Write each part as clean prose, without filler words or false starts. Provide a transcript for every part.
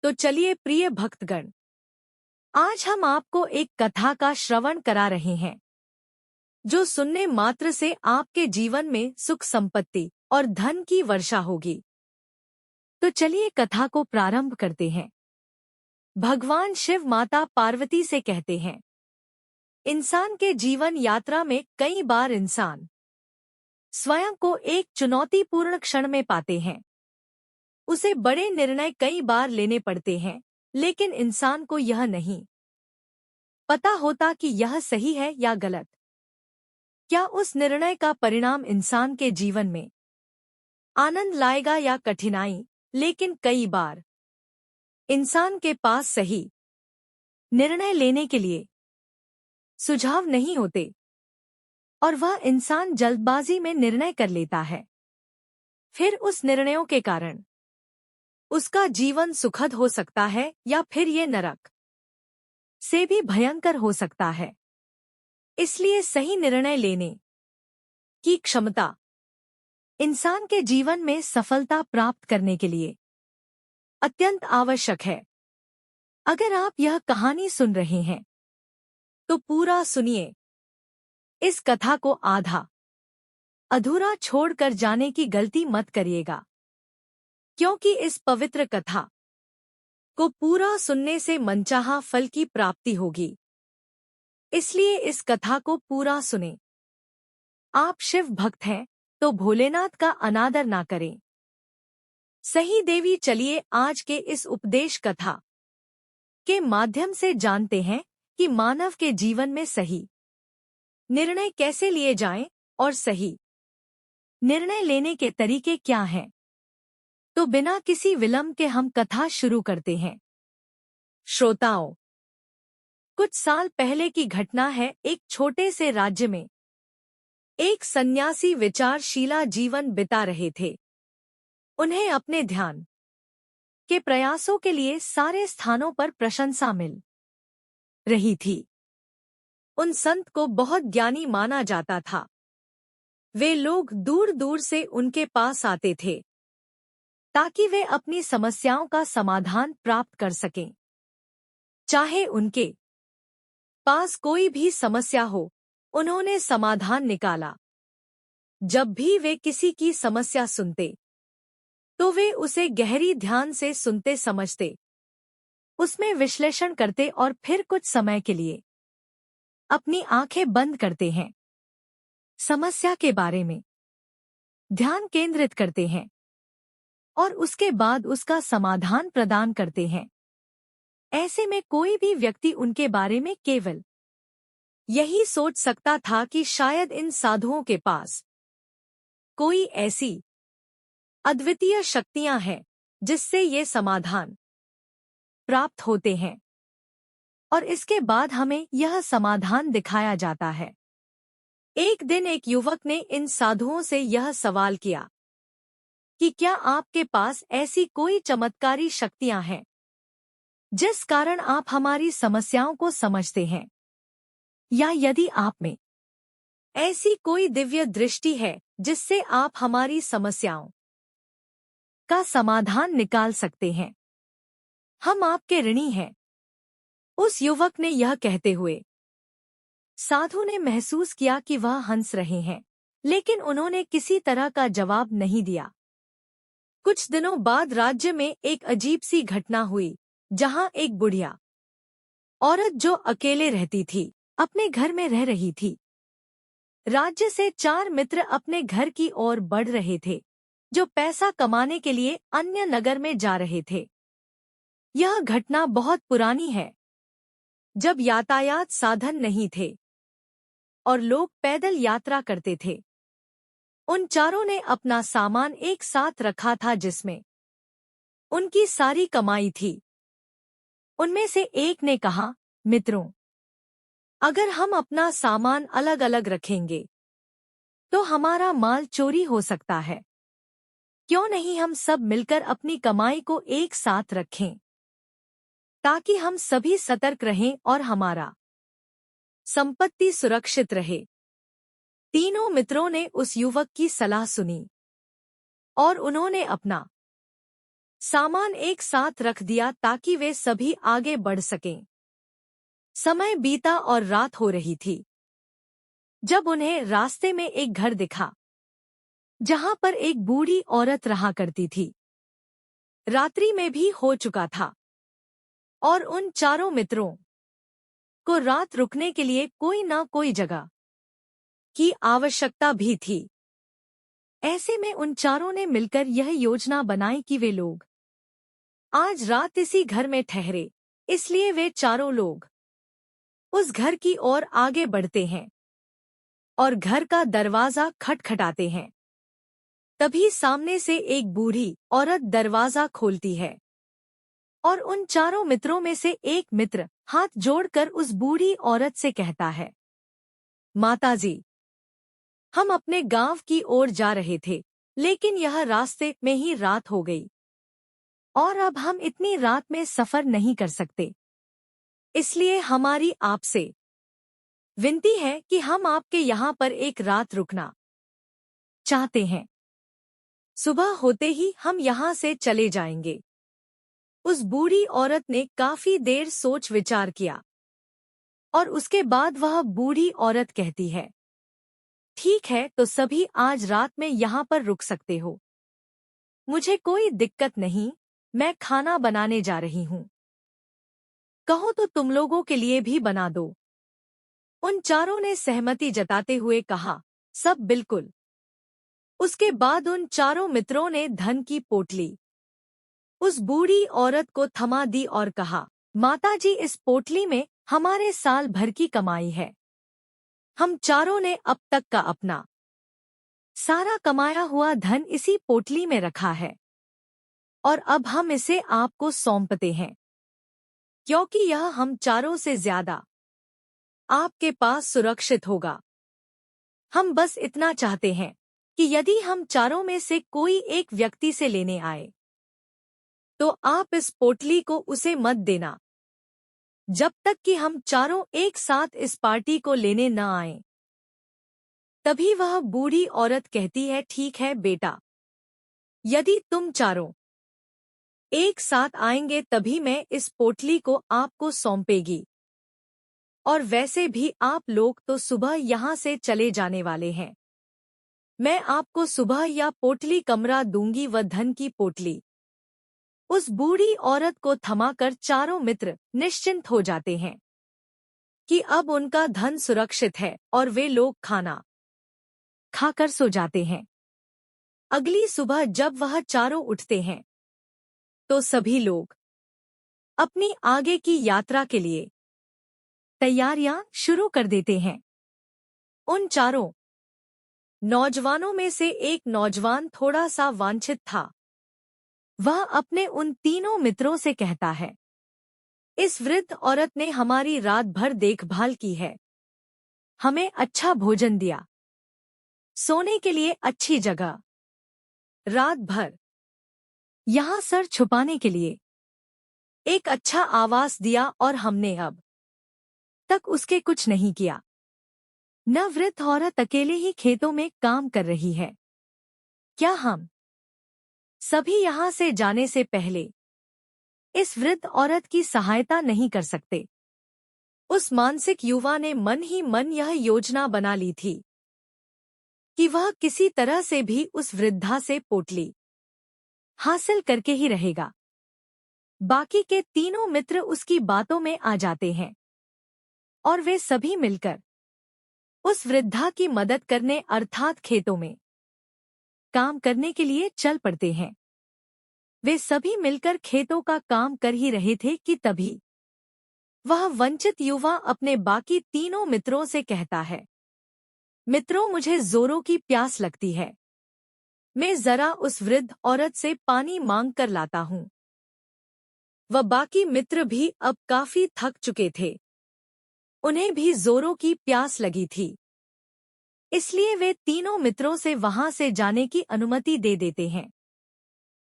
तो चलिए प्रिय भक्तगण, आज हम आपको एक कथा का श्रवण करा रहे हैं जो सुनने मात्र से आपके जीवन में सुख संपत्ति और धन की वर्षा होगी। तो चलिए कथा को प्रारंभ करते हैं। भगवान शिव माता पार्वती से कहते हैं, इंसान के जीवन यात्रा में कई बार इंसान स्वयं को एक चुनौतीपूर्ण क्षण में पाते हैं। उसे बड़े निर्णय कई बार लेने पड़ते हैं, लेकिन इंसान को यह नहीं पता होता कि यह सही है या गलत। क्या उस निर्णय का परिणाम इंसान के जीवन में आनंद लाएगा या कठिनाई। लेकिन कई बार इंसान के पास सही निर्णय लेने के लिए सुझाव नहीं होते और वह इंसान जल्दबाजी में निर्णय कर लेता है। फिर उस निर्णयों के कारण उसका जीवन सुखद हो सकता है या फिर ये नरक से भी भयंकर हो सकता है। इसलिए सही निर्णय लेने की क्षमता इंसान के जीवन में सफलता प्राप्त करने के लिए अत्यंत आवश्यक है। अगर आप यह कहानी सुन रहे हैं तो पूरा सुनिए। इस कथा को आधा अधूरा छोड़कर जाने की गलती मत करिएगा, क्योंकि इस पवित्र कथा को पूरा सुनने से मनचाहा फल की प्राप्ति होगी। इसलिए इस कथा को पूरा सुने। आप शिव भक्त हैं तो भोलेनाथ का अनादर ना करें। सही देवी, चलिए आज के इस उपदेश कथा के माध्यम से जानते हैं कि मानव के जीवन में सही निर्णय कैसे लिए जाएं और सही निर्णय लेने के तरीके क्या हैं। तो बिना किसी विलंब के हम कथा शुरू करते हैं। श्रोताओं, कुछ साल पहले की घटना है। एक छोटे से राज्य में एक सन्यासी विचारशीला जीवन बिता रहे थे। उन्हें अपने ध्यान के प्रयासों के लिए सारे स्थानों पर प्रशंसा मिल रही थी। उन संत को बहुत ज्ञानी माना जाता था। वे लोग दूर दूर से उनके पास आते थे ताकि वे अपनी समस्याओं का समाधान प्राप्त कर सकें। चाहे उनके पास कोई भी समस्या हो, उन्होंने समाधान निकाला। जब भी वे किसी की समस्या सुनते तो वे उसे गहरी ध्यान से सुनते, समझते, उसमें विश्लेषण करते और फिर कुछ समय के लिए अपनी आंखें बंद करते हैं। समस्या के बारे में ध्यान केंद्रित करते हैं और उसके बाद उसका समाधान प्रदान करते हैं। ऐसे में कोई भी व्यक्ति उनके बारे में केवल यही सोच सकता था कि शायद इन साधुओं के पास कोई ऐसी अद्वितीय शक्तियां हैं जिससे ये समाधान प्राप्त होते हैं, और इसके बाद हमें यह समाधान दिखाया जाता है। एक दिन एक युवक ने इन साधुओं से यह सवाल किया कि क्या आपके पास ऐसी कोई चमत्कारी शक्तियां हैं जिस कारण आप हमारी समस्याओं को समझते हैं, या यदि आप में ऐसी कोई दिव्य दृष्टि है जिससे आप हमारी समस्याओं का समाधान निकाल सकते हैं। हम आपके ऋणी हैं। उस युवक ने यह कहते हुए साधु ने महसूस किया कि वह हंस रहे हैं, लेकिन उन्होंने किसी तरह का जवाब नहीं दिया। कुछ दिनों बाद राज्य में एक अजीब सी घटना हुई, जहां एक बुढ़िया औरत जो अकेले रहती थी, अपने घर में रह रही थी। राज्य से 4 मित्र अपने घर की ओर बढ़ रहे थे, जो पैसा कमाने के लिए अन्य नगर में जा रहे थे। यह घटना बहुत पुरानी है, जब यातायात साधन नहीं थे और लोग पैदल यात्रा करते थे। उन चारों ने अपना सामान एक साथ रखा था, जिसमें उनकी सारी कमाई थी। उनमें से एक ने कहा, मित्रों, अगर हम अपना सामान अलग अलग रखेंगे तो हमारा माल चोरी हो सकता है। क्यों नहीं हम सब मिलकर अपनी कमाई को एक साथ रखें, ताकि हम सभी सतर्क रहें और हमारा संपत्ति सुरक्षित रहे। तीनों मित्रों ने उस युवक की सलाह सुनी और उन्होंने अपना सामान एक साथ रख दिया ताकि वे सभी आगे बढ़ सकें। समय बीता और रात हो रही थी जब उन्हें रास्ते में एक घर दिखा जहां पर एक बूढ़ी औरत रहा करती थी। रात्रि में भी हो चुका था और उन चारों मित्रों को रात रुकने के लिए कोई न कोई जगह की आवश्यकता भी थी। ऐसे में उन चारों ने मिलकर यह योजना बनाई कि वे लोग आज रात इसी घर में ठहरे। इसलिए वे चारों लोग उस घर की ओर आगे बढ़ते हैं और घर का दरवाजा खटखटाते हैं। तभी सामने से एक बूढ़ी औरत दरवाजा खोलती है और उन चारों मित्रों में से एक मित्र हाथ जोड़कर उस बूढ़ी औरत से कहता है, माताजी, हम अपने गांव की ओर जा रहे थे, लेकिन यह रास्ते में ही रात हो गई और अब हम इतनी रात में सफर नहीं कर सकते। इसलिए हमारी आपसे विनती है कि हम आपके यहाँ पर एक रात रुकना चाहते हैं। सुबह होते ही हम यहाँ से चले जाएंगे। उस बूढ़ी औरत ने काफी देर सोच विचार किया और उसके बाद वह बूढ़ी औरत कहती है, ठीक है, तो सभी आज रात में यहाँ पर रुक सकते हो। मुझे कोई दिक्कत नहीं, मैं खाना बनाने जा रही हूँ। कहो तो तुम लोगों के लिए भी बना दो। उन चारों ने सहमति जताते हुए कहा, सब बिल्कुल। उसके बाद उन चारों मित्रों ने धन की पोटली उस बूढ़ी औरत को थमा दी और कहा, माताजी, इस पोटली में हमारे साल भर की कमाई है। हम चारों ने अब तक का अपना सारा कमाया हुआ धन इसी पोटली में रखा है और अब हम इसे आपको सौंपते हैं, क्योंकि यह हम चारों से ज्यादा आपके पास सुरक्षित होगा। हम बस इतना चाहते हैं कि यदि हम चारों में से कोई एक व्यक्ति से लेने आए तो आप इस पोटली को उसे मत देना जब तक कि हम चारों एक साथ इस पार्टी को लेने न आए। तभी वह बूढ़ी औरत कहती है, ठीक है बेटा, यदि तुम चारों एक साथ आएंगे तभी मैं इस पोटली को आपको सौंपेगी। और वैसे भी आप लोग तो सुबह यहाँ से चले जाने वाले हैं। मैं आपको सुबह या पोटली कमरा दूंगी व धन की पोटली। उस बूढ़ी औरत को थमाकर चारों मित्र निश्चिंत हो जाते हैं कि अब उनका धन सुरक्षित है और वे लोग खाना खाकर सो जाते हैं। अगली सुबह जब वह चारों उठते हैं तो सभी लोग अपनी आगे की यात्रा के लिए तैयारियां शुरू कर देते हैं। उन चारों नौजवानों में से एक नौजवान थोड़ा सा वांछित था। वह अपने उन तीनों मित्रों से कहता है, इस वृद्ध औरत ने हमारी रात भर देखभाल की है, हमें अच्छा भोजन दिया, सोने के लिए अच्छी जगह, रात भर यहाँ सर छुपाने के लिए एक अच्छा आवास दिया और हमने अब तक उसके कुछ नहीं किया। न वृद्ध औरत अकेले ही खेतों में काम कर रही है। क्या हम सभी यहाँ से जाने से पहले इस वृद्ध औरत की सहायता नहीं कर सकते? उस मानसिक युवा ने मन ही मन यह योजना बना ली थी कि वह किसी तरह से भी उस वृद्धा से पोटली हासिल करके ही रहेगा। बाकी के तीनों मित्र उसकी बातों में आ जाते हैं और वे सभी मिलकर उस वृद्धा की मदद करने अर्थात खेतों में काम करने के लिए चल पड़ते हैं। वे सभी मिलकर खेतों का काम कर ही रहे थे कि तभी वह वंचित युवा अपने बाकी तीनों मित्रों से कहता है, मित्रों, मुझे जोरों की प्यास लगती है, मैं जरा उस वृद्ध औरत से पानी मांग कर लाता हूँ। वह बाकी मित्र भी अब काफी थक चुके थे, उन्हें भी जोरों की प्यास लगी थी, इसलिए वे तीनों मित्रों से वहां से जाने की अनुमति दे देते हैं।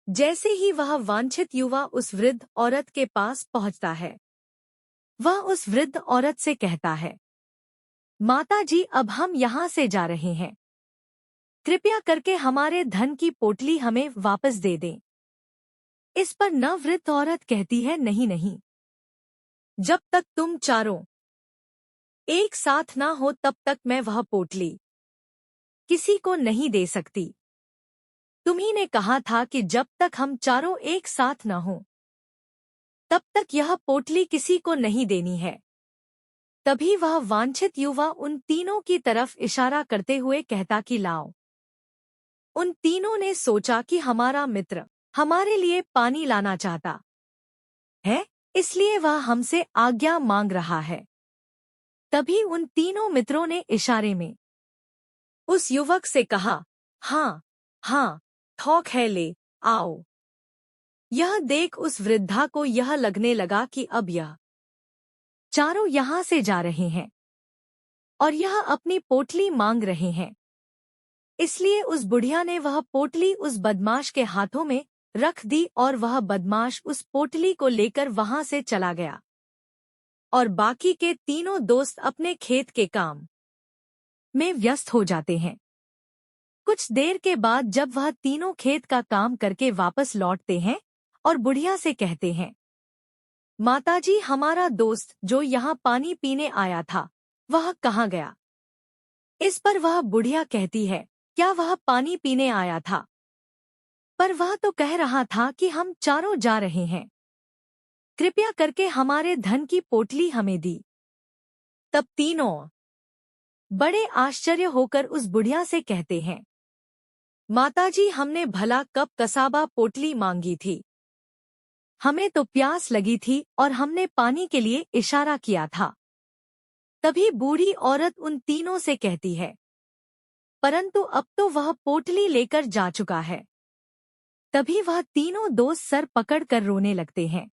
जैसे ही वह वांछित युवा उस वृद्ध औरत के पास पहुंचता है, वह उस वृद्ध औरत से कहता है, माताजी, अब हम यहाँ से जा रहे हैं, कृपया करके हमारे धन की पोटली हमें वापस दे दें। इस पर नववृद्ध औरत कहती है, नहीं नहीं, जब तक तुम चारों एक साथ ना हो तब तक मैं वह पोटली किसी को नहीं दे सकती। तुम्ही ने कहा था कि जब तक हम चारों एक साथ न हों तब तक यह पोटली किसी को नहीं देनी है। तभी वह वांछित युवा उन तीनों की तरफ इशारा करते हुए कहता कि लाओ। उन तीनों ने सोचा कि हमारा मित्र हमारे लिए पानी लाना चाहता है, इसलिए वह हमसे आज्ञा मांग रहा है। तभी उन तीनों मित्रों ने इशारे में उस युवक से कहा, हाँ हाँ, थौक है, ले आओ। यह देख उस वृद्धा को यह लगने लगा कि अब यह चारों यहाँ से जा रहे हैं और यह अपनी पोटली मांग रहे हैं। इसलिए उस बुढ़िया ने वह पोटली उस बदमाश के हाथों में रख दी और वह बदमाश उस पोटली को लेकर वहां से चला गया और बाकी के तीनों दोस्त अपने खेत के काम में व्यस्त हो जाते हैं। कुछ देर के बाद जब वह तीनों खेत का काम करके वापस लौटते हैं और बुढ़िया से कहते हैं, माताजी, हमारा दोस्त जो यहाँ पानी पीने आया था वह कहाँ गया? इस पर वह बुढ़िया कहती है, क्या वह पानी पीने आया था? पर वह तो कह रहा था कि हम चारों जा रहे हैं, कृपया करके हमारे धन की पोटली हमें दी। तब तीनों बड़े आश्चर्य होकर उस बुढ़िया से कहते हैं, माताजी, हमने भला कब कसाबा पोटली मांगी थी? हमें तो प्यास लगी थी और हमने पानी के लिए इशारा किया था। तभी बूढ़ी औरत उन तीनों से कहती है, परंतु अब तो वह पोटली लेकर जा चुका है। तभी वह तीनों दोस्त सर पकड़कर रोने लगते हैं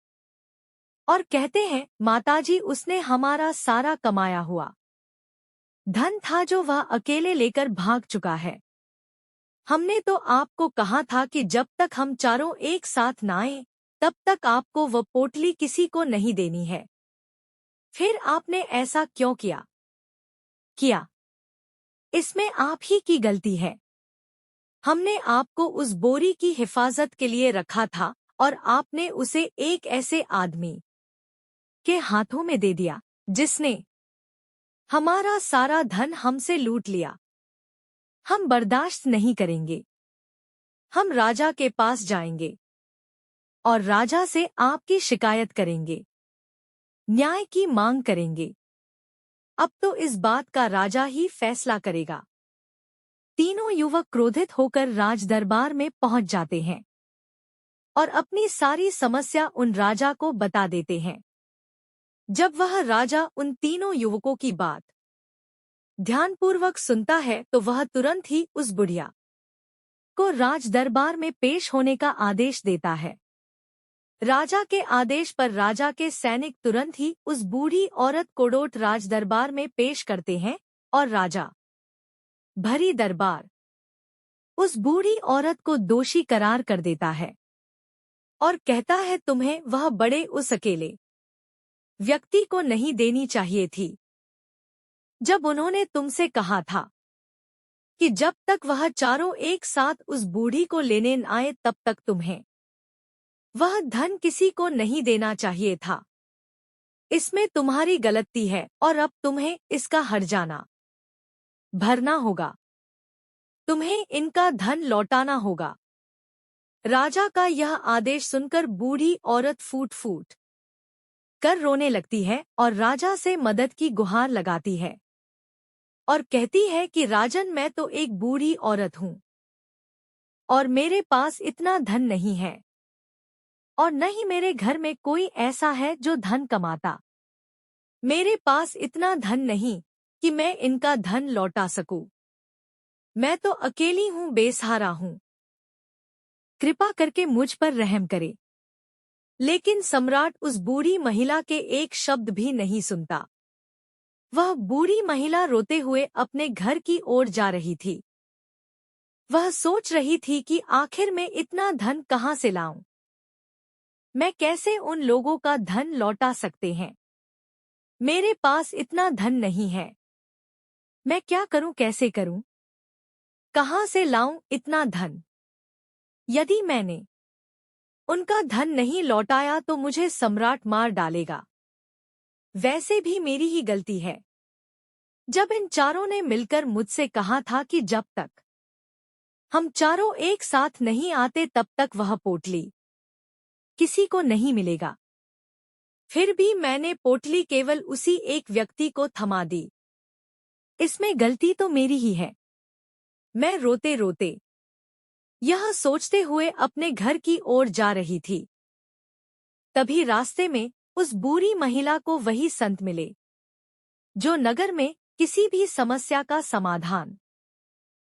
और कहते हैं, माताजी, उसने हमारा सारा कमाया हुआ धन था जो वह अकेले लेकर भाग चुका है। हमने तो आपको कहा था कि जब तक हम चारों एक साथ न आए तब तक आपको वह पोटली किसी को नहीं देनी है। फिर आपने ऐसा क्यों किया? इसमें आप ही की गलती है। हमने आपको उस बोरी की हिफाजत के लिए रखा था और आपने उसे एक ऐसे आदमी के हाथों में दे दिया जिसने हमारा सारा धन हमसे लूट लिया। हम बर्दाश्त नहीं करेंगे। हम राजा के पास जाएंगे और राजा से आपकी शिकायत करेंगे, न्याय की मांग करेंगे। अब तो इस बात का राजा ही फैसला करेगा। तीनों युवक क्रोधित होकर राजदरबार में पहुंच जाते हैं और अपनी सारी समस्या उन राजा को बता देते हैं। जब वह राजा उन तीनों युवकों की बात ध्यानपूर्वक सुनता है तो वह तुरंत ही उस बुढ़िया को राजदरबार में पेश होने का आदेश देता है। राजा के आदेश पर राजा के सैनिक तुरंत ही उस बूढ़ी औरत को कोडोट राजदरबार में पेश करते हैं और राजा भरी दरबार उस बूढ़ी औरत को दोषी करार कर देता है और कहता है, तुम्हें वह बड़े उस अकेले व्यक्ति को नहीं देनी चाहिए थी जब उन्होंने तुमसे कहा था कि जब तक वह चारों एक साथ उस बूढ़ी को लेने न आए तब तक तुम्हें वह धन किसी को नहीं देना चाहिए था। इसमें तुम्हारी गलती है और अब तुम्हें इसका हर्जाना भरना होगा। तुम्हें इनका धन लौटाना होगा। राजा का यह आदेश सुनकर बूढ़ी औरत फूट फूट कर रोने लगती है और राजा से मदद की गुहार लगाती है और कहती है कि राजन, मैं तो एक बूढ़ी औरत हूँ और मेरे पास इतना धन नहीं है और न ही मेरे घर में कोई ऐसा है जो धन कमाता। मेरे पास इतना धन नहीं कि मैं इनका धन लौटा सकूं। मैं तो अकेली हूँ, बेसहारा हूँ। कृपा करके मुझ पर रहम करे। लेकिन सम्राट उस बूढ़ी महिला के एक शब्द भी नहीं सुनता। वह बूढ़ी महिला रोते हुए अपने घर की ओर जा रही थी। वह सोच रही थी कि आखिर मैं इतना धन कहाँ से लाऊं? मैं कैसे उन लोगों का धन लौटा सकते हैं? मेरे पास इतना धन नहीं है। मैं क्या करूं, कैसे करूं? कहाँ से लाऊं इतना धन? यदि मैंने उनका धन नहीं लौटाया तो मुझे सम्राट मार डालेगा। वैसे भी मेरी ही गलती है। जब इन चारों ने मिलकर मुझसे कहा था कि जब तक हम चारों एक साथ नहीं आते तब तक वह पोटली किसी को नहीं मिलेगा, फिर भी मैंने पोटली केवल उसी एक व्यक्ति को थमा दी। इसमें गलती तो मेरी ही है। मैं रोते रोते यह सोचते हुए अपने घर की ओर जा रही थी। तभी रास्ते में उस बूढ़ी महिला को वही संत मिले जो नगर में किसी भी समस्या का समाधान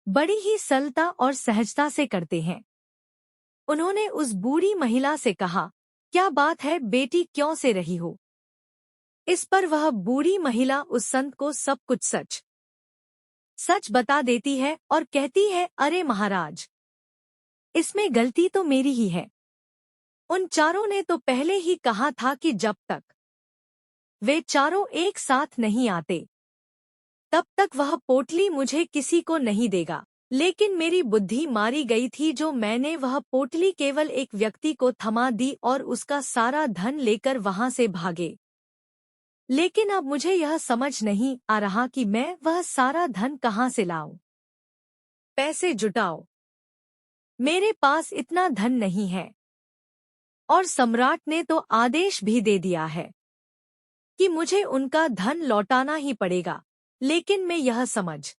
बड़ी ही सरलता और सहजता से करते हैं। उन्होंने उस बूढ़ी महिला से कहा, क्या बात है बेटी, क्यों से रही हो? इस पर वह बूढ़ी महिला उस संत को सब कुछ सच सच बता देती है और कहती है, अरे महाराज, इसमें गलती तो मेरी ही है। उन चारों ने तो पहले ही कहा था कि जब तक वे चारों एक साथ नहीं आते तब तक वह पोटली मुझे किसी को नहीं देगा। लेकिन मेरी बुद्धि मारी गई थी जो मैंने वह पोटली केवल एक व्यक्ति को थमा दी और उसका सारा धन लेकर वहां से भागे। लेकिन अब मुझे यह समझ नहीं आ रहा कि मैं वह सारा धन कहां से लाऊं। पैसे जुटाओ, मेरे पास इतना धन नहीं है। और सम्राट ने तो आदेश भी दे दिया है कि मुझे उनका धन लौटाना ही पड़ेगा। लेकिन मैं यह समझ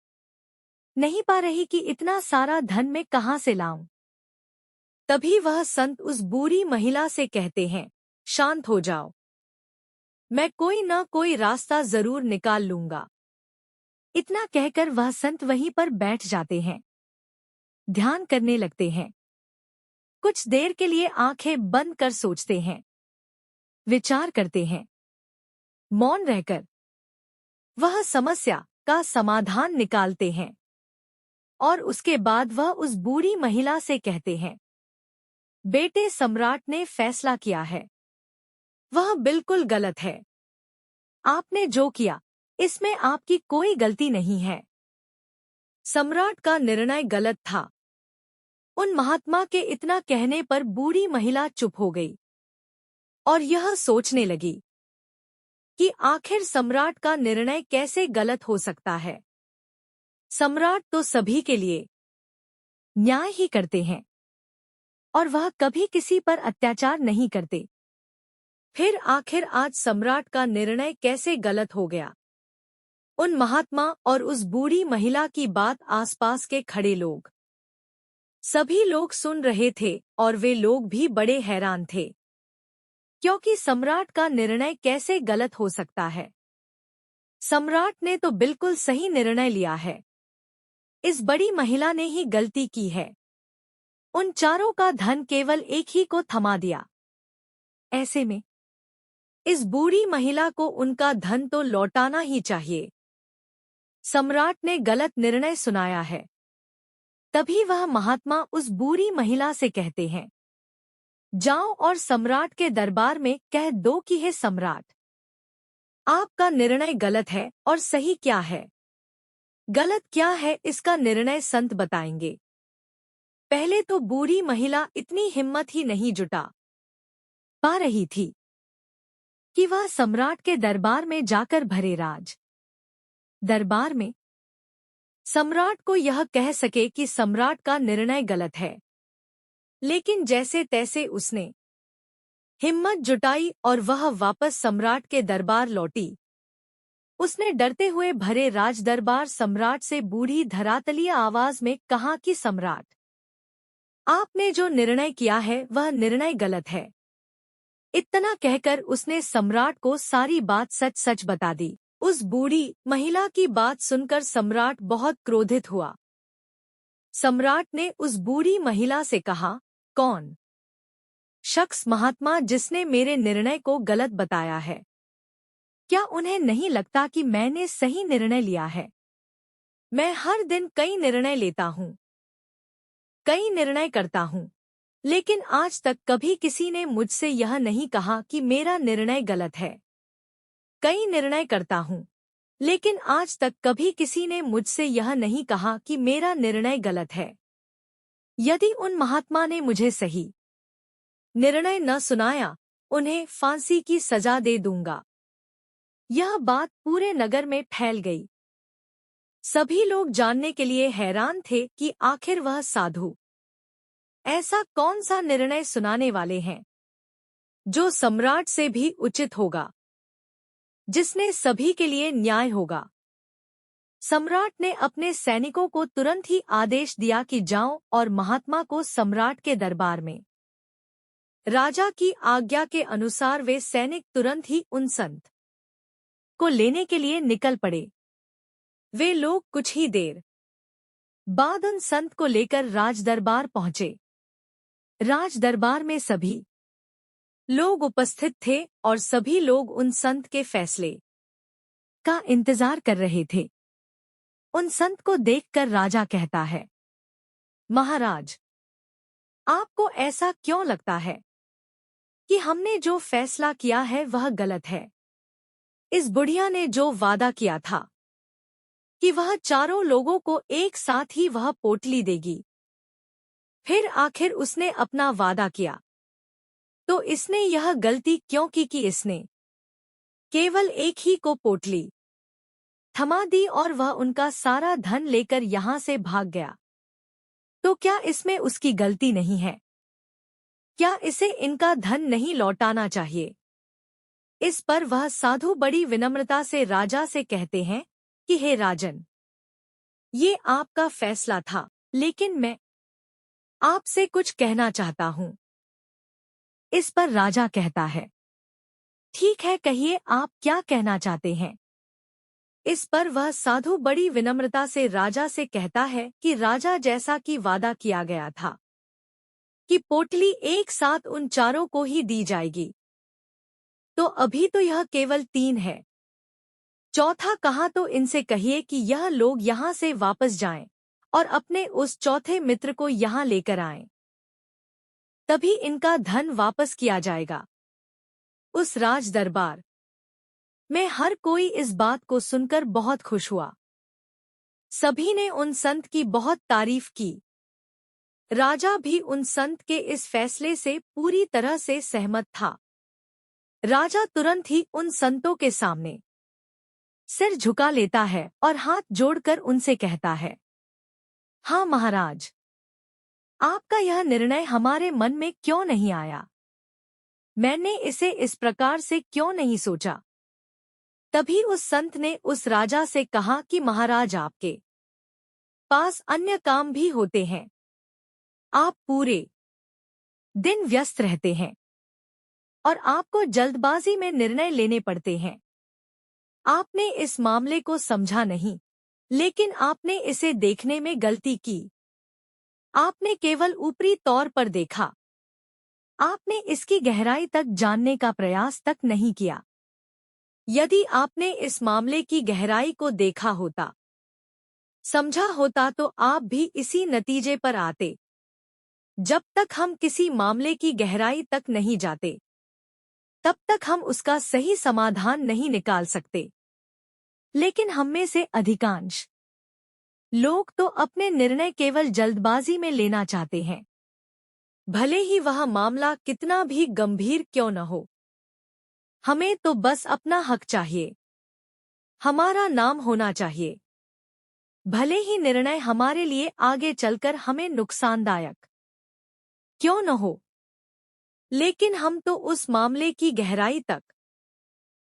नहीं पा रही कि इतना सारा धन मैं कहां से लाऊं। तभी वह संत उस बूढ़ी महिला से कहते हैं, शांत हो जाओ, मैं कोई ना कोई रास्ता जरूर निकाल लूंगा। इतना कहकर वह संत वहीं पर बैठ जाते हैं, ध्यान करने लगते हैं। कुछ देर के लिए आंखें बंद कर सोचते हैं, विचार करते हैं। मौन रहकर वह समस्या का समाधान निकालते हैं और उसके बाद वह उस बूढ़ी महिला से कहते हैं, बेटे, सम्राट ने फैसला किया है वह बिल्कुल गलत है। आपने जो किया इसमें आपकी कोई गलती नहीं है। सम्राट का निर्णय गलत था। उन महात्मा के इतना कहने पर बूढ़ी महिला चुप हो गई और यह सोचने लगी कि आखिर सम्राट का निर्णय कैसे गलत हो सकता है। सम्राट तो सभी के लिए न्याय ही करते हैं और वह कभी किसी पर अत्याचार नहीं करते। फिर आखिर आज सम्राट का निर्णय कैसे गलत हो गया? उन महात्मा और उस बूढ़ी महिला की बात आसपास के खड़े लोग सभी लोग सुन रहे थे और वे लोग भी बड़े हैरान थे, क्योंकि सम्राट का निर्णय कैसे गलत हो सकता है। सम्राट ने तो बिल्कुल सही निर्णय लिया है। इस बड़ी महिला ने ही गलती की है। उन चारों का धन केवल एक ही को थमा दिया। ऐसे में इस बूढ़ी महिला को उनका धन तो लौटाना ही चाहिए। सम्राट ने गलत निर्णय सुनाया है। तभी वह महात्मा उस बूढ़ी महिला से कहते हैं, जाओ और सम्राट के दरबार में कह दो कि हे सम्राट, आपका निर्णय गलत है और सही क्या है, गलत क्या है, इसका निर्णय संत बताएंगे। पहले तो बूढ़ी महिला इतनी हिम्मत ही नहीं जुटा पा रही थी कि वह सम्राट के दरबार में जाकर भरे राज दरबार में सम्राट को यह कह सके कि सम्राट का निर्णय गलत है। लेकिन जैसे तैसे उसने हिम्मत जुटाई और वह वापस सम्राट के दरबार लौटी। उसने डरते हुए भरे राज दरबार सम्राट से बूढ़ी धरातलीय आवाज में कहा कि सम्राट, आपने जो निर्णय किया है वह निर्णय गलत है। इतना कहकर उसने सम्राट को सारी बात सच सच बता दी। उस बूढ़ी महिला की बात सुनकर सम्राट बहुत क्रोधित हुआ। सम्राट ने उस बूढ़ी महिला से कहा, कौन शख्स महात्मा जिसने मेरे निर्णय को गलत बताया है? क्या उन्हें नहीं लगता कि मैंने सही निर्णय लिया है? मैं हर दिन कई निर्णय लेता हूँ, कई निर्णय करता हूँ, लेकिन आज तक कभी किसी ने मुझसे यह नहीं कहा कि मेरा निर्णय गलत है। कई निर्णय करता हूँ, लेकिन आज तक कभी किसी ने मुझसे यह नहीं कहा कि मेरा निर्णय गलत है। यदि उन महात्मा ने मुझे सही निर्णय न सुनाया, उन्हें फांसी की सजा दे दूंगा। यह बात पूरे नगर में फैल गई। सभी लोग जानने के लिए हैरान थे कि आखिर वह साधु ऐसा कौन सा निर्णय सुनाने वाले हैं जो सम्राट से भी उचित होगा, जिसने सभी के लिए न्याय होगा। सम्राट ने अपने सैनिकों को तुरंत ही आदेश दिया कि जाओ और महात्मा को सम्राट के दरबार में। राजा की आज्ञा के अनुसार वे सैनिक तुरंत ही उन संत को लेने के लिए निकल पड़े। वे लोग कुछ ही देर बाद उन संत को लेकर राजदरबार पहुंचे। राजदरबार में सभी लोग उपस्थित थे और सभी लोग उन संत के फैसले का इंतजार कर रहे थे। उन संत को देखकर राजा कहता है, महाराज, आपको ऐसा क्यों लगता है कि हमने जो फैसला किया है वह गलत है? इस बुढ़िया ने जो वादा किया था कि वह चारों लोगों को एक साथ ही वह पोटली देगी, फिर आखिर उसने अपना वादा किया, तो इसने यह गलती क्यों की कि इसने केवल एक ही को पोटली थमा दी और वह उनका सारा धन लेकर यहां से भाग गया? तो क्या इसमें उसकी गलती नहीं है? क्या इसे इनका धन नहीं लौटाना चाहिए? इस पर वह साधु बड़ी विनम्रता से राजा से कहते हैं कि हे राजन, ये आपका फैसला था, लेकिन मैं आपसे कुछ कहना चाहता हूं। इस पर राजा कहता है, ठीक है, कहिए, आप क्या कहना चाहते हैं? इस पर वह साधु बड़ी विनम्रता से राजा से कहता है कि राजा, जैसा कि वादा किया गया था कि पोटली एक साथ उन चारों को ही दी जाएगी, तो अभी तो यह केवल 3 है। चौथा कहाँ, तो इनसे कहिए कि यह लोग यहाँ से वापस जाएं और अपने उस चौथे मित्र को यहाँ लेकर आएं, तभी इनका धन वापस किया जाएगा। उस राज दरबार में हर कोई इस बात को सुनकर बहुत खुश हुआ। सभी ने उन संत की बहुत तारीफ की। राजा भी उन संत के इस फैसले से पूरी तरह से सहमत था। राजा तुरंत ही उन संतों के सामने सिर झुका लेता है और हाथ जोड़कर उनसे कहता है, हाँ महाराज, आपका यह निर्णय हमारे मन में क्यों नहीं आया? मैंने इसे इस प्रकार से क्यों नहीं सोचा? तभी उस संत ने उस राजा से कहा कि महाराज, आपके पास अन्य काम भी होते हैं। आप पूरे दिन व्यस्त रहते हैं और आपको जल्दबाजी में निर्णय लेने पड़ते हैं। आपने इस मामले को समझा नहीं, लेकिन आपने इसे देखने में गलती की। आपने केवल ऊपरी तौर पर देखा। आपने इसकी गहराई तक जानने का प्रयास तक नहीं किया। यदि आपने इस मामले की गहराई को देखा होता, समझा होता, तो आप भी इसी नतीजे पर आते। जब तक हम किसी मामले की गहराई तक नहीं जाते, तब तक हम उसका सही समाधान नहीं निकाल सकते। लेकिन हममें से अधिकांश लोग तो अपने निर्णय केवल जल्दबाजी में लेना चाहते हैं, भले ही वह मामला कितना भी गंभीर क्यों न हो। हमें तो बस अपना हक चाहिए, हमारा नाम होना चाहिए, भले ही निर्णय हमारे लिए आगे चलकर हमें नुकसानदायक क्यों न हो। लेकिन हम तो उस मामले की गहराई तक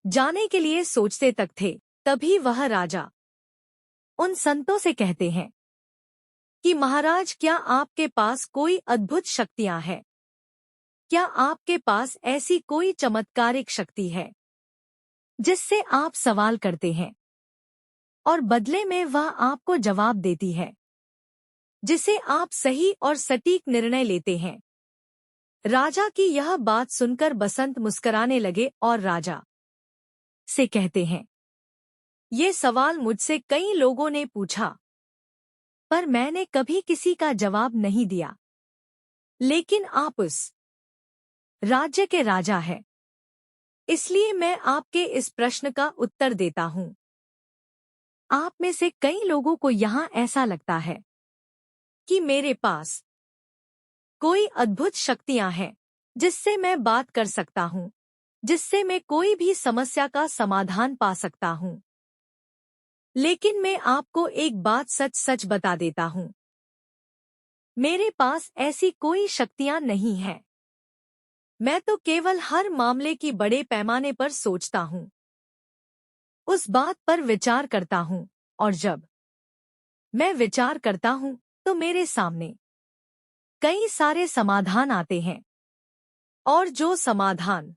जाने के लिए सोचते तक थे। तभी वह राजा उन संतों से कहते हैं कि महाराज, क्या आपके पास कोई अद्भुत शक्तियां हैं? क्या आपके पास ऐसी कोई चमत्कारिक शक्ति है जिससे आप सवाल करते हैं और बदले में वह आपको जवाब देती है, जिसे आप सही और सटीक निर्णय लेते हैं? राजा की यह बात सुनकर बसंत मुस्कुराने लगे और राजा से कहते हैं, ये सवाल मुझसे कई लोगों ने पूछा, पर मैंने कभी किसी का जवाब नहीं दिया। लेकिन आप उस राज्य के राजा हैं, इसलिए मैं आपके इस प्रश्न का उत्तर देता हूं। आप में से कई लोगों को यहाँ ऐसा लगता है कि मेरे पास कोई अद्भुत शक्तियां हैं, जिससे मैं बात कर सकता हूँ, जिससे मैं कोई भी समस्या का समाधान पा सकता हूँ। लेकिन मैं आपको एक बात सच सच बता देता हूँ, मेरे पास ऐसी कोई शक्तियाँ नहीं हैं। मैं तो केवल हर मामले की बड़े पैमाने पर सोचता हूँ, उस बात पर विचार करता हूँ, और जब मैं विचार करता हूँ तो मेरे सामने कई सारे समाधान आते हैं। और जो समाधान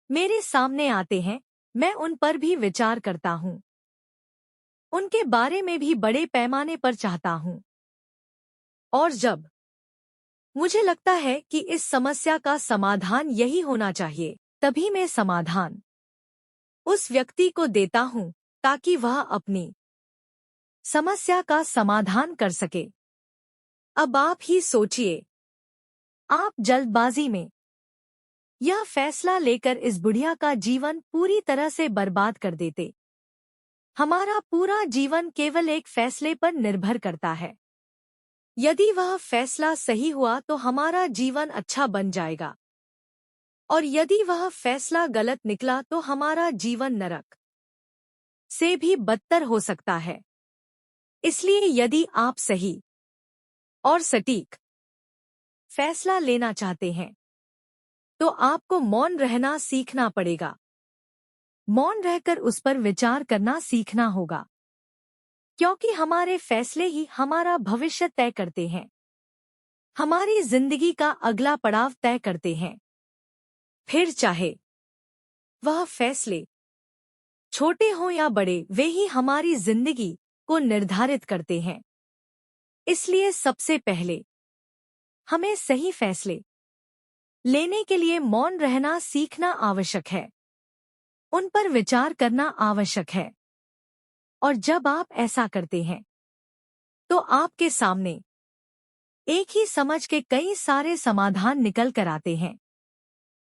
मेरे सामने आते हैं, मैं उन पर भी विचार करता हूँ, उनके बारे में भी बड़े पैमाने पर चाहता हूँ। और जब मुझे लगता है कि इस समस्या का समाधान यही होना चाहिए, तभी मैं समाधान उस व्यक्ति को देता हूँ ताकि वह अपनी समस्या का समाधान कर सके। अब आप ही सोचिए, आप जल्दबाजी में यह फैसला लेकर इस बुढ़िया का जीवन पूरी तरह से बर्बाद कर देते। हमारा पूरा जीवन केवल एक फैसले पर निर्भर करता है। यदि वह फैसला सही हुआ तो हमारा जीवन अच्छा बन जाएगा, और यदि वह फैसला गलत निकला तो हमारा जीवन नरक से भी बदतर हो सकता है। इसलिए यदि आप सही और सटीक फैसला लेना चाहते हैं, तो आपको मौन रहना सीखना पड़ेगा। मौन रहकर उस पर विचार करना सीखना होगा, क्योंकि हमारे फैसले ही हमारा भविष्य तय करते हैं, हमारी जिंदगी का अगला पड़ाव तय करते हैं। फिर चाहे वह फैसले छोटे हों या बड़े, वे ही हमारी जिंदगी को निर्धारित करते हैं। इसलिए सबसे पहले हमें सही फैसले लेने के लिए मौन रहना सीखना आवश्यक है, उन पर विचार करना आवश्यक है। और जब आप ऐसा करते हैं, तो आपके सामने एक ही समझ के कई सारे समाधान निकल कर आते हैं।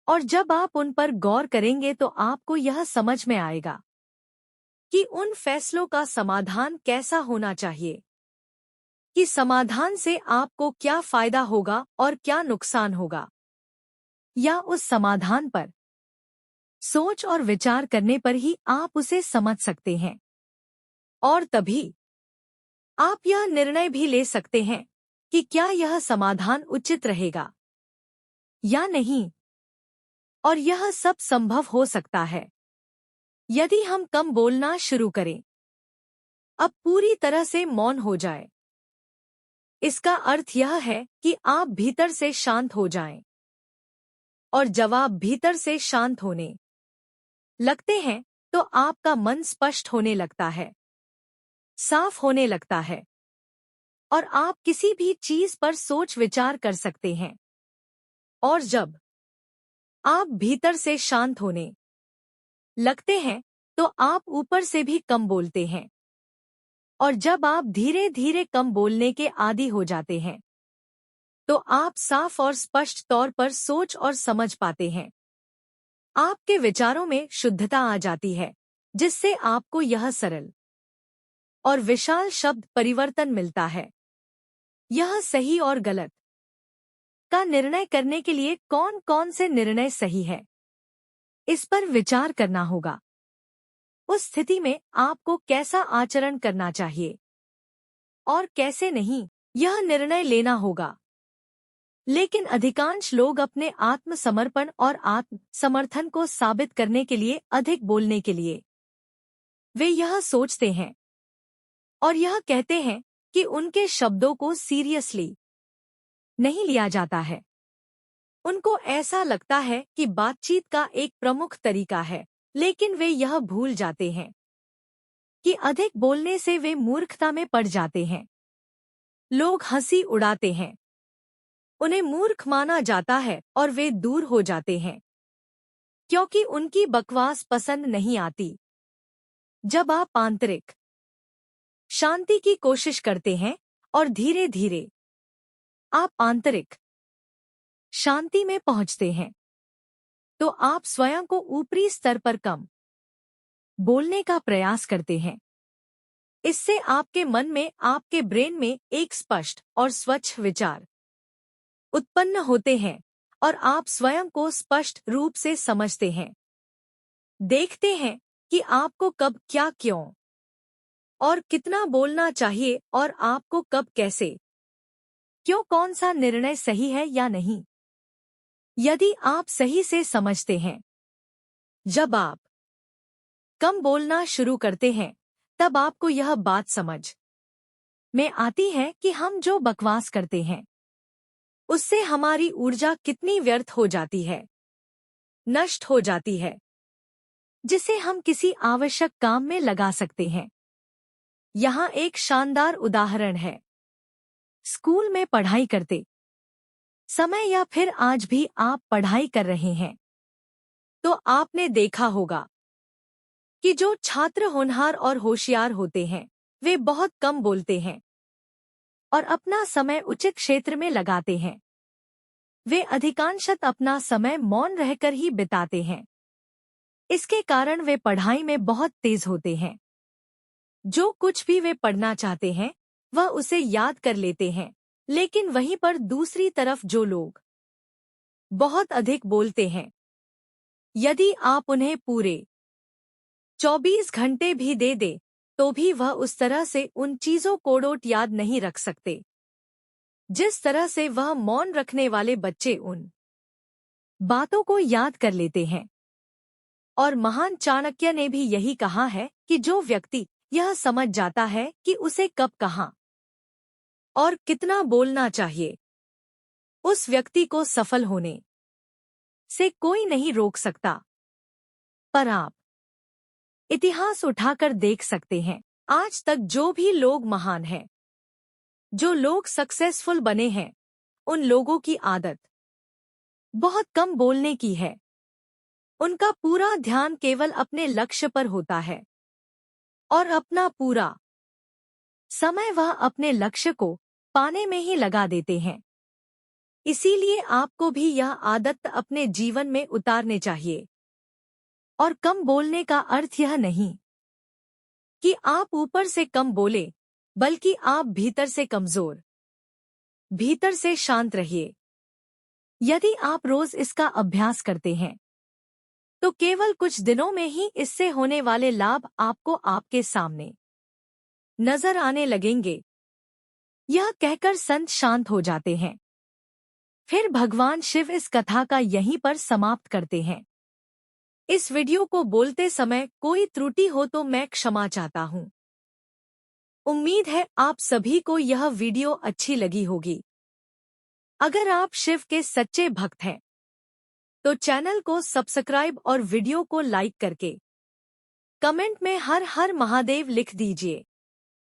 और जब आप उन पर गौर करेंगे तो आपको यह समझ में आएगा कि उन फैसलों का समाधान कैसा होना चाहिए, कि समाधान से आपको क्या फायदा होगा और क्या नुकसान होगा। या उस समाधान पर सोच और विचार करने पर ही आप उसे समझ सकते हैं, और तभी आप यह निर्णय भी ले सकते हैं कि क्या यह समाधान उचित रहेगा या नहीं। और यह सब संभव हो सकता है यदि हम कम बोलना शुरू करें, अब पूरी तरह से मौन हो जाए। इसका अर्थ यह है कि आप भीतर से शांत हो जाएं, और जब आप भीतर से शांत होने लगते हैं तो आपका मन स्पष्ट होने लगता है, साफ होने लगता है, और आप किसी भी चीज पर सोच विचार कर सकते हैं। और जब आप भीतर से शांत होने लगते हैं तो आप ऊपर से भी कम बोलते हैं, और जब आप धीरे धीरे कम बोलने के आदी हो जाते हैं तो आप साफ और स्पष्ट तौर पर सोच और समझ पाते हैं। आपके विचारों में शुद्धता आ जाती है, जिससे आपको यह सरल और विशाल शब्द परिवर्तन मिलता है। यह सही और गलत का निर्णय करने के लिए कौन कौन से निर्णय सही है, इस पर विचार करना होगा। उस स्थिति में आपको कैसा आचरण करना चाहिए और कैसे नहीं, यह निर्णय लेना होगा। लेकिन अधिकांश लोग अपने आत्मसमर्पण और आत्म समर्थन को साबित करने के लिए अधिक बोलने के लिए वे यह सोचते हैं और यह कहते हैं कि उनके शब्दों को सीरियसली नहीं लिया जाता है। उनको ऐसा लगता है कि बातचीत का एक प्रमुख तरीका है, लेकिन वे यह भूल जाते हैं कि अधिक बोलने से वे मूर्खता में पड़ जाते हैं। लोग हंसी उड़ाते हैं, उन्हें मूर्ख माना जाता है और वे दूर हो जाते हैं क्योंकि उनकी बकवास पसंद नहीं आती। जब आप आंतरिक शांति की कोशिश करते हैं और धीरे धीरे आप आंतरिक शांति में पहुंचते हैं, तो आप स्वयं को ऊपरी स्तर पर कम बोलने का प्रयास करते हैं। इससे आपके मन में, आपके ब्रेन में एक स्पष्ट और स्वच्छ विचार उत्पन्न होते हैं। और आप स्वयं को स्पष्ट रूप से समझते हैं। देखते हैं कि आपको कब क्या क्यों और कितना बोलना चाहिए और आपको कब कैसे क्यों कौन सा निर्णय सही है या नहीं। यदि आप सही से समझते हैं, जब आप कम बोलना शुरू करते हैं तब आपको यह बात समझ में आती है कि हम जो बकवास करते हैं उससे हमारी ऊर्जा कितनी व्यर्थ हो जाती है, नष्ट हो जाती है, जिसे हम किसी आवश्यक काम में लगा सकते हैं। यहाँ एक शानदार उदाहरण है। स्कूल में पढ़ाई करते समय या फिर आज भी आप पढ़ाई कर रहे हैं तो आपने देखा होगा कि जो छात्र होनहार और होशियार होते हैं वे बहुत कम बोलते हैं और अपना समय उचित क्षेत्र में लगाते हैं। वे अधिकांशतः अपना समय मौन रहकर ही बिताते हैं। इसके कारण वे पढ़ाई में बहुत तेज होते हैं। जो कुछ भी वे पढ़ना चाहते हैं वह उसे याद कर लेते हैं। लेकिन वहीं पर दूसरी तरफ जो लोग बहुत अधिक बोलते हैं, यदि आप उन्हें पूरे 24 घंटे भी दे दे तो भी वह उस तरह से उन चीजों को डोट याद नहीं रख सकते जिस तरह से वह मौन रखने वाले बच्चे उन बातों को याद कर लेते हैं। और महान चाणक्य ने भी यही कहा है कि जो व्यक्ति यह समझ जाता है कि उसे कब कहाँ और कितना बोलना चाहिए, उस व्यक्ति को सफल होने से कोई नहीं रोक सकता। पर आप इतिहास उठाकर देख सकते हैं, आज तक जो भी लोग महान हैं, जो लोग सक्सेसफुल बने हैं, उन लोगों की आदत बहुत कम बोलने की है। उनका पूरा ध्यान केवल अपने लक्ष्य पर होता है और अपना पूरा समय वह अपने लक्ष्य को पाने में ही लगा देते हैं। इसीलिए आपको भी यह आदत अपने जीवन में उतारने चाहिए। और कम बोलने का अर्थ यह नहीं कि आप ऊपर से कम बोले, बल्कि आप भीतर से कमजोर, भीतर से शांत रहिए। यदि आप रोज इसका अभ्यास करते हैं तो केवल कुछ दिनों में ही इससे होने वाले लाभ आपको आपके सामने नजर आने लगेंगे। यह कहकर संत शांत हो जाते हैं। फिर भगवान शिव इस कथा का यहीं पर समाप्त करते हैं। इस वीडियो को बोलते समय कोई त्रुटि हो तो मैं क्षमा चाहता हूँ। उम्मीद है आप सभी को यह वीडियो अच्छी लगी होगी। अगर आप शिव के सच्चे भक्त हैं तो चैनल को सब्सक्राइब और वीडियो को लाइक करके कमेंट में हर हर महादेव लिख दीजिए।